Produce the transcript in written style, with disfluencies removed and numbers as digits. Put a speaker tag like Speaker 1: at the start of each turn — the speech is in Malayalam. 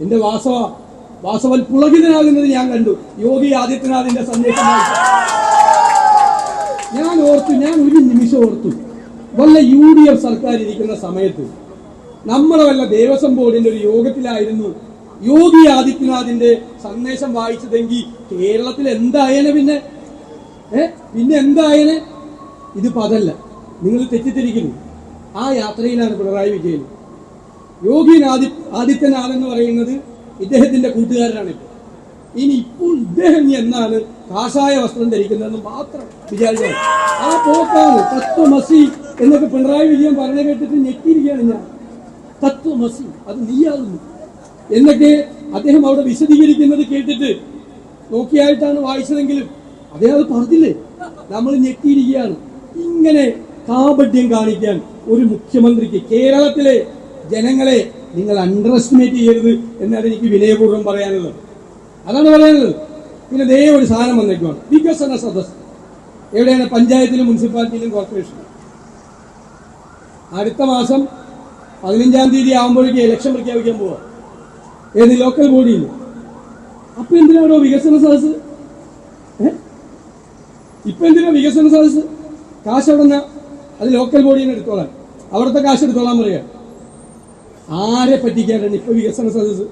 Speaker 1: എന്റെ വാസവൻ പുളകിതനാകുന്നത് ഞാൻ കണ്ടു. യോഗി ആദിത്യനാഥിന്റെ സന്ദേശം ഞാൻ ഒരു നിമിഷം ഓർത്തു, വല്ല UDF സർക്കാർ ഇരിക്കുന്ന സമയത്ത് നമ്മളെ വല്ല ദേവസ്വം ബോർഡിന്റെ ഒരു യോഗത്തിലായിരുന്നു യോഗി ആദിത്യനാഥിന്റെ സന്ദേശം വായിച്ചതെങ്കിൽ കേരളത്തിൽ എന്തായനെ പിന്നെ എന്തായനെ? ഇതിപ്പോ അതല്ല, നിങ്ങൾ തെറ്റിദ്ധരിക്കുന്നു. ആ യാത്രയിലാണ് പിണറായി വിജയൻ. യോഗി ആദിത്യനാഥ് എന്ന് പറയുന്നത് ഇദ്ദേഹത്തിന്റെ കൂട്ടുകാരനാണ്. ഇപ്പോൾ ഇദ്ദേഹം എന്നാണ് കാഷായ വസ്ത്രം ധരിക്കുന്നതെന്ന് മാത്രം വിചാരിച്ചാൽ ആ പോക്കാണ്. തത്വമസി എന്നൊക്കെ പിണറായി വിജയൻ പറഞ്ഞു കേട്ടിട്ട് ഞെട്ടിയിരിക്കുകയാണ് ഞാൻ. തത്വമസി അത് നീയാകുന്നു എന്നൊക്കെ അദ്ദേഹം അവിടെ വിശദീകരിക്കുന്നത് കേട്ടിട്ട് നോക്കിയായിട്ടാണ് വായിച്ചതെങ്കിലും അദ്ദേഹം അത് പറഞ്ഞില്ലേ, നമ്മൾ ഞെട്ടിയിരിക്കുകയാണ്. ഇങ്ങനെ കാപട്യം കാണിക്കാൻ ഒരു മുഖ്യമന്ത്രിക്ക് കേരളത്തിലെ ജനങ്ങളെ നിങ്ങൾ അണ്ടർ എസ്റ്റിമേറ്റ് ചെയ്യരുത് എന്നാണ് എനിക്ക് വിനയപൂർവ്വം പറയാനുള്ളത്. അതാണ് പറയാനുള്ളത്. പിന്നെ ദേ ഒരു സാധനം വന്നേക്കുവാണ്, വികസന സദസ്. എവിടെയാണ്? പഞ്ചായത്തിലും മുനിസിപ്പാലിറ്റിയിലും കോർപ്പറേഷനും. അടുത്ത മാസം 15-ാം തീയതി ആകുമ്പോഴേക്ക് ഇലക്ഷൻ പ്രഖ്യാപിക്കാൻ പോവാ. ഏത്? ലോക്കൽ ബോഡിയിൽ. അപ്പൊ എന്തിനാണോ വികസന സദസ്? ഇപ്പൊ എന്തിനാ വികസന സദസ്? കാശ് എവിടെന്നാ? അത് ലോക്കൽ ബോഡിയിൽ എടുത്തോളാം, അവിടുത്തെ കാശ് എടുത്തോളാൻ പറയാ. ആരെ പറ്റിക്കാനാണ് ഇപ്പൊ വികസന സദസ്?